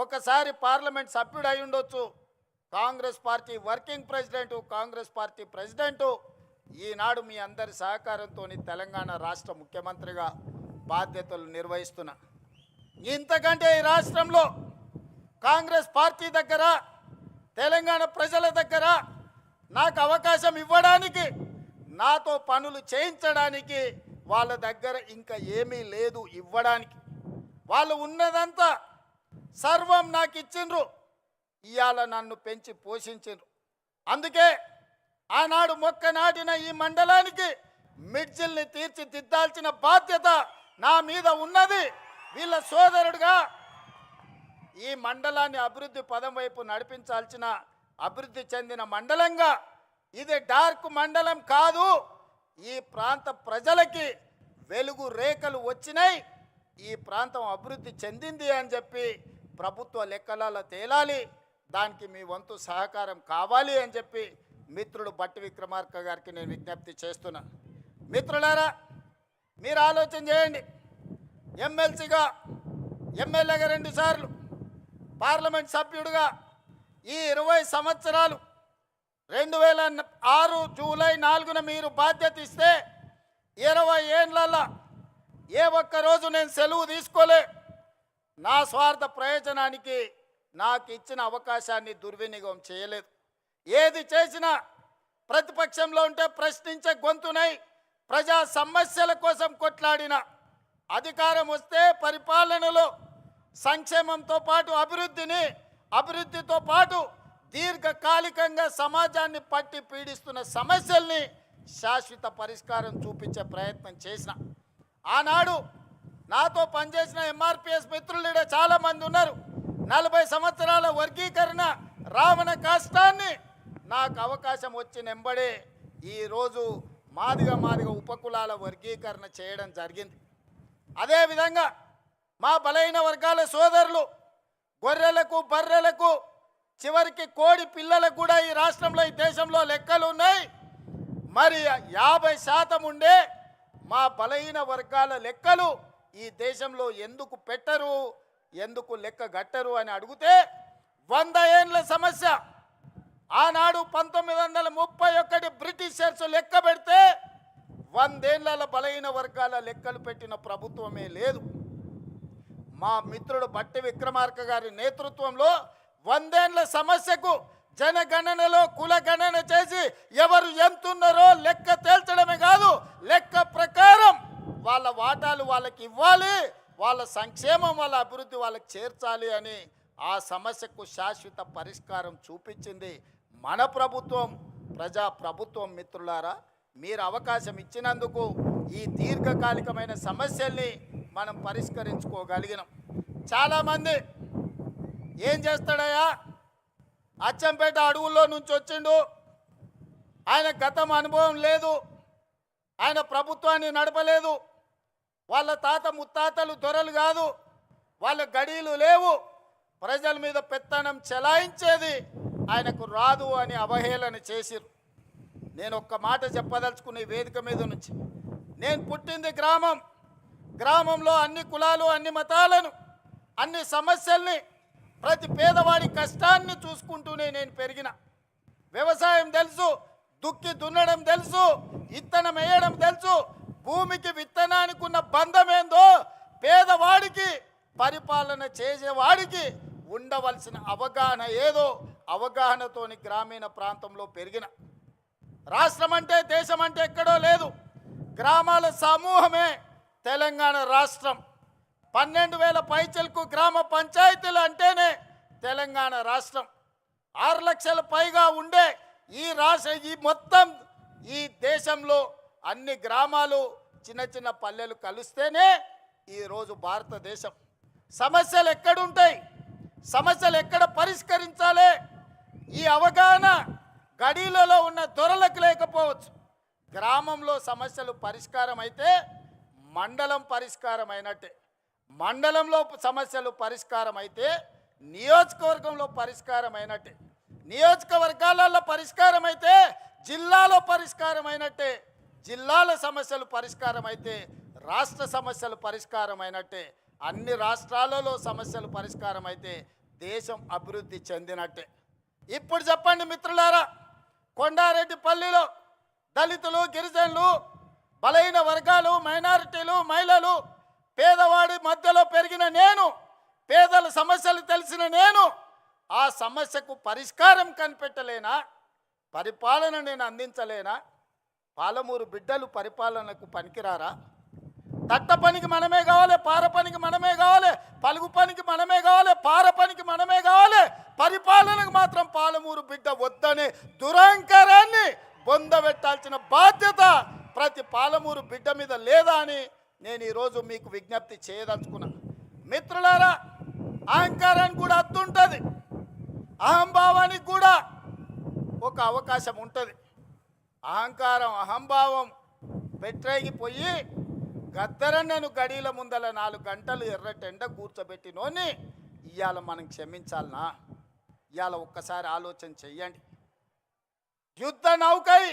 ఒకసారి పార్లమెంట్ సభ్యుడు అయి ఉండొచ్చు, Congress party working president, Congress party president, ఈనాడు మీ అందరి సహకారంతో తెలంగాణ రాష్ట్ర ముఖ్యమంత్రిగా బాధ్యతలు నిర్వహిస్తున్నా. ఇంతకంటే ఈ రాష్ట్రంలో కాంగ్రెస్ పార్టీ దగ్గర, తెలంగాణ ప్రజల దగ్గర నాకు అవకాశం ఇవ్వడానికి, నాతో పనులు చేయించడానికి వాళ్ళ దగ్గర ఇంకా ఏమీ లేదు ఇవ్వడానికి. వాళ్ళు ఉన్నదంతా సర్వం నాకు ఇచ్చిండ్రు, ఇవాళ నన్ను పెంచి పోషించిండ్రు. అందుకే ఆనాడు మొక్క నాటిన ఈ మండలానికి మిడ్జిల్ని తీర్చిదిద్దాల్సిన బాధ్యత నా మీద ఉన్నది. వీళ్ళ సోదరుడుగా ఈ మండలాన్ని అభివృద్ధి పదం వైపు నడిపించాల్సిన అభివృద్ధి చెందిన మండలంగా, ఇది డార్క్ మండలం కాదు. ఈ ప్రాంత ప్రజలకి వెలుగు రేఖలు వచ్చినాయి, ఈ ప్రాంతం అభివృద్ధి చెందింది అని చెప్పి ప్రభుత్వ లెక్కలలో తేలాలి. దానికి మీ వంతు సహకారం కావాలి అని చెప్పి మిత్రుడు బట్టి విక్రమార్క గారికి నేను విజ్ఞప్తి చేస్తున్నా. మిత్రులారా, మీరు ఆలోచన చేయండి. ఎమ్మెల్సీగా, ఎమ్మెల్యేగా 2 సార్లు, పార్లమెంట్ సభ్యుడిగా ఈ 20 సంవత్సరాలు 2006 జూలై 4న మీరు బాధ్యత ఇస్తే 20 ఏళ్ళల్లో ఏ ఒక్కరోజు నేను సెలవు తీసుకోలే. నా స్వార్థ ప్రయోజనానికి నాకు ఇచ్చిన అవకాశాన్ని దుర్వినియోగం చేయలేదు. ఏది చేసినా ప్రతిపక్షంలో ఉంటే ప్రశ్నించే గొంతునై ప్రజా సమస్యల కోసం కొట్లాడిన, అధికారం వస్తే పరిపాలనలో సంక్షేమంతో పాటు అభివృద్ధితో పాటు దీర్ఘకాలికంగా సమాజాన్ని పట్టి పీడిస్తున్న సమస్యల్ని శాశ్వత పరిష్కారం చూపించే ప్రయత్నం చేసిన. ఆనాడు నాతో పనిచేసిన ఎంఆర్పిఎస్ మిత్రులు చాలామంది ఉన్నారు. 40 సంవత్సరాల వర్గీకరణ రావణ కష్టాన్ని నాకు అవకాశం వచ్చిన వెంబడే ఈరోజు మాదిగ ఉపకులాల వర్గీకరణ చేయడం జరిగింది. అదేవిధంగా మా బలైన వర్గాల సోదరులు, గొర్రెలకు, బర్రెలకు, చివరికి కోడి పిల్లలకు కూడా ఈ రాష్ట్రంలో, ఈ దేశంలో లెక్కలు ఉన్నాయి. మరి 50% ఉండే మా బలహీన వర్గాల లెక్కలు ఈ దేశంలో ఎందుకు పెట్టరు, ఎందుకు లెక్క గట్టరు అని అడిగితే 100 ఏళ్ళ సమస్య. ఆనాడు 1931 బ్రిటిషర్స్ లెక్క పెడితే 100 ఏళ్ళ బలహీన వర్గాల లెక్కలు పెట్టిన ప్రభుత్వమే లేదు. మా మిత్రుడు బట్టి విక్రమార్క గారి నేతృత్వంలో 100 ఏళ్ళ సమస్యకు జనగణనలో కులగణన చేసి ఎవరు ఎంతున్నారో లెక్క తేల్చడమే కాదు, లెక్క ప్రకారం వాళ్ళ వాటాలు వాళ్ళకి ఇవ్వాలి, వాళ్ళ సంక్షేమం, వాళ్ళ అభివృద్ధి వాళ్ళకి చేర్చాలి అని ఆ సమస్యకు శాశ్వత పరిష్కారం చూపించింది మన ప్రభుత్వం, ప్రజా ప్రభుత్వం. మిత్రులారా, మీరు అవకాశం ఇచ్చినందుకు ఈ దీర్ఘకాలికమైన సమస్యల్ని మనం పరిష్కరించుకోగలిగినాం. చాలామంది ఏం చేస్తాడయ్యా, అచ్చంపేట అడవుల్లో నుంచి వచ్చిండు, ఆయన గతం అనుభవం లేదు, ఆయన ప్రభుత్వాన్ని నడపలేదు, వాళ్ళ తాత ముత్తాతలు దొరలు కాదు, వాళ్ళ గడీలు లేవు, ప్రజల మీద పెత్తనం చెలాయించేది ఆయనకు రాదు అని అవహేళన చేసిరు. నేను ఒక్క మాట చెప్పదలుచుకున్న ఈ వేదిక మీద నుంచి, నేను పుట్టింది గ్రామంలో అన్ని కులాలు, అన్ని మతాలను, అన్ని సమస్యల్ని, ప్రతి పేదవాడి కష్టాన్ని చూసుకుంటూనే నేను పెరిగిన. వ్యవసాయం తెలుసు, దుక్కి దున్నడం తెలుసు, ఇత్తనం వేయడం తెలుసు, భూమికి విత్తనానికి ఉన్న బంధం ఏందో పేదవాడికి, పరిపాలన చేసేవాడికి ఉండవలసిన అవగాహన ఏదో అవగాహనతోని గ్రామీణ ప్రాంతంలో పెరిగిన. రాష్ట్రం అంటే, దేశం అంటే ఎక్కడో లేదు, గ్రామాల సమూహమే తెలంగాణ రాష్ట్రం. 12,000 పైచలకు గ్రామ పంచాయతీలు అంటేనే తెలంగాణ రాష్ట్రం. 6 లక్షల పైగా ఉండే ఈ మొత్తం ఈ దేశంలో అన్ని గ్రామాలు, చిన్న పల్లెలు కలిస్తేనే ఈరోజు భారతదేశం. సమస్యలు ఎక్కడుంటాయి, సమస్యలు ఎక్కడ పరిష్కరించాలి, ఈ అవగాహన గడీలలో ఉన్న దొరలకు లేకపోవచ్చు. గ్రామంలో సమస్యలు పరిష్కారం అయితే మండలం పరిష్కారం అయినట్టే, మండలంలో సమస్యలు పరిష్కారం అయితే నియోజకవర్గంలో పరిష్కారం అయినట్టే, నియోజకవర్గాలలో పరిష్కారం అయితే జిల్లాలో పరిష్కారం అయినట్టే, జిల్లాల సమస్యలు పరిష్కారం అయితే రాష్ట్ర సమస్యలు పరిష్కారం అయినట్టే, అన్ని రాష్ట్రాలలో సమస్యలు పరిష్కారం అయితే దేశం అభివృద్ధి చెందినట్టే. ఇప్పుడు చెప్పండి మిత్రులారా, కొండారెడ్డిపల్లిలో దళితులు, గిరిజనులు, బలహీన వర్గాలు, మైనారిటీలు, మహిళలు, పేదవాడి మధ్యలో పెరిగిన నేను, పేదల సమస్యలు తెలిసిన నేను ఆ సమస్యకు పరిష్కారం కనిపెట్టలేనా? పరిపాలన నేను అందించలేనా? పాలమూరు బిడ్డలు పరిపాలనకు పనికిరారా? తట్ట పనికి మనమే కావాలి, పార పనికి మనమే కావాలి, పలుగు పనికి మనమే కావాలి, పార పనికి మనమే కావాలి, పరిపాలనకు మాత్రం పాలమూరు బిడ్డ వద్దనే దురహంకారాన్ని బొందబెట్టాల్సిన బాధ్యత ప్రతి పాలమూరు బిడ్డ మీద లేదా అని నేను ఈరోజు మీకు విజ్ఞప్తి చేయదలుచుకున్నా. మిత్రులారా, అహంకారానికి కూడా అత్తుంటుంది, అహంభావానికి కూడా ఒక అవకాశం ఉంటుంది. అహంకారం, అహంభావం పెట్టేగిపోయి గద్దరన్నను గడిల ముందల 4 గంటలు ఎర్రటెండ కూర్చోబెట్టినోని ఇవాళ మనం క్షమించాలనా? ఇవాళ ఒక్కసారి ఆలోచన చెయ్యండి. యుద్ధ నౌకై,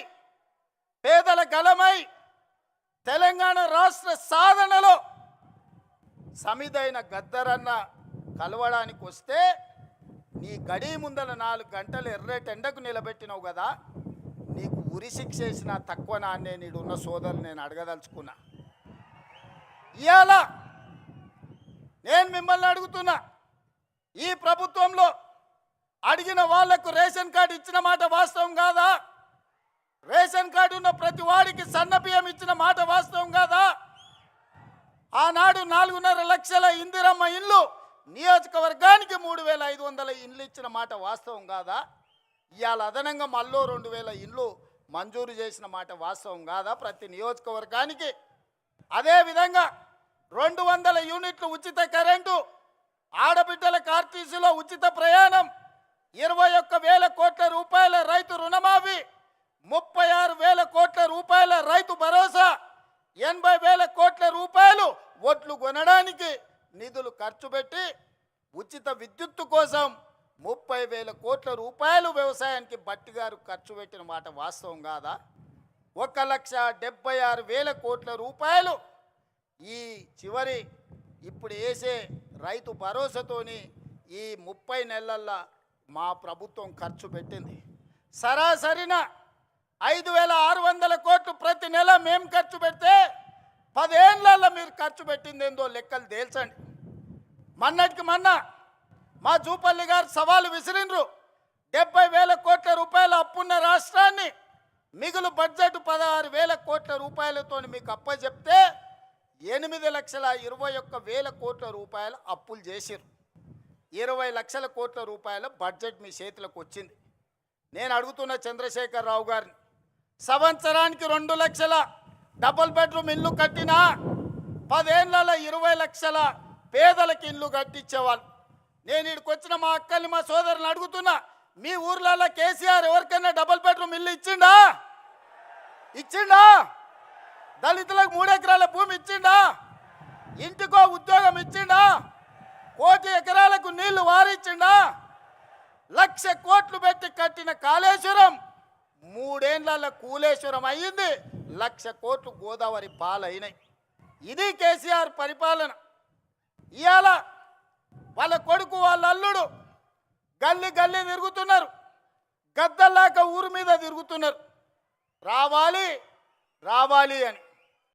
పేదల గలమై తెలంగాణ రాష్ట్ర సాధనలో సమిదైన గద్దరన్న కలవడానికి వస్తే నీ గడి ముందల 4 గంటలు ఎర్రటెండకు నిలబెట్టినావు కదా, నీకు ఉరి శిక్ష వేసిన తక్కువ నాన్నే నీడున్న సోదరులు నేను అడగదలుచుకున్నా. ఇవాళ నేను మిమ్మల్ని అడుగుతున్నా, ఈ ప్రభుత్వంలో అడిగిన వాళ్లకు రేషన్ కార్డు ఇచ్చిన మాట వాస్తవం కాదా? రేషన్ కార్డు ఉన్న ప్రతి వాడికి సన్న బియ్యం ఇచ్చిన మాట వాస్తవం కాదా? ఆనాడు 4.5 లక్షల ఇందిరమ్మ ఇల్లు, నియోజకవర్గానికి 3,500 ఇండ్లు ఇచ్చిన మాట వాస్తవం కాదా? ఇవాళ అదనంగా మళ్ళీ 2,000 ఇండ్లు మంజూరు చేసిన మాట వాస్తవం కాదా ప్రతి నియోజకవర్గానికి? అదేవిధంగా 200 యూనిట్లు ఉచిత కరెంటు, ఆడబిడ్డల ఆర్టీసీలో ఉచిత ప్రయాణం, 21,000 కోట్ల రూపాయల రైతు రుణమాఫీ, 36,000 కోట్ల రూపాయల రైతు భరోసా, 80,000 కోట్ల రూపాయలు ఒట్లు కొనడానికి నిధులు ఖర్చు పెట్టి, ఉచిత విద్యుత్తు కోసం 30,000 కోట్ల రూపాయలు వ్యవసాయానికి బట్టి గారు ఖర్చు పెట్టిన మాట వాస్తవం కాదా? 1,76,000 కోట్ల రూపాయలు ఈ చివరి ఇప్పుడు వేసే రైతు భరోసాతోని ఈ 30 నెలల్లో మా ప్రభుత్వం ఖర్చు పెట్టింది. సరాసరిన 5,600 కోట్లు ప్రతి నెల మేము ఖర్చు పెడితే 10 ఏళ్లలో మీరు ఖర్చు పెట్టింది ఏందో లెక్కలు తేల్చండి. మొన్నటికి మొన్న మా జూపల్లి గారు సవాలు విసిరిండ్రు. 70,000 కోట్ల రూపాయల అప్పున్న రాష్ట్రాన్ని మిగులు బడ్జెట్ 16,000 కోట్ల రూపాయలతో మీకు అప్పచెప్తే 8,21,000 కోట్ల రూపాయల అప్పులు చేసిరు. 20 లక్షల కోట్ల రూపాయల బడ్జెట్ మీ చేతులకు వచ్చింది. నేను అడుగుతున్న చంద్రశేఖర్ రావు గారిని, సంవత్సరానికి 2 లక్షల డబుల్ బెడ్రూమ్ ఇల్లు కట్టినా 10 ఏళ్లలో 20 లక్షల పేదలకు ఇల్లు కట్టించేవాళ్ళు. నేను ఇక్కడికి వచ్చిన మా అక్కల్ని, మా సోదరుని అడుగుతున్నా, మీ ఊర్లలో కేసీఆర్ ఎవరికైనా డబుల్ బెడ్రూమ్ ఇల్లు ఇచ్చిండా? దళితులకు 3 ఎకరాల భూమి ఇచ్చిండా? ఇంటికో ఉద్యోగం ఇచ్చిండా? 1,00,00,000 ఎకరాలకు నీళ్లు వారిచ్చిండా? 1,00,000 కోట్లు పెట్టి కట్టిన కాళేశ్వరం 3 ఏళ్లలో కూలేశ్వరం అయ్యింది. 1,00,000 కోట్లు గోదావరి పాలైనాయి. ఇది కేసీఆర్ పరిపాలన. ఇవాళ వాళ్ళ కొడుకు, వాళ్ళ అల్లుడు గల్లీ గల్లీ తిరుగుతున్నారు, గద్దల్లాక ఊరు మీద తిరుగుతున్నారు, రావాలి రావాలి అని.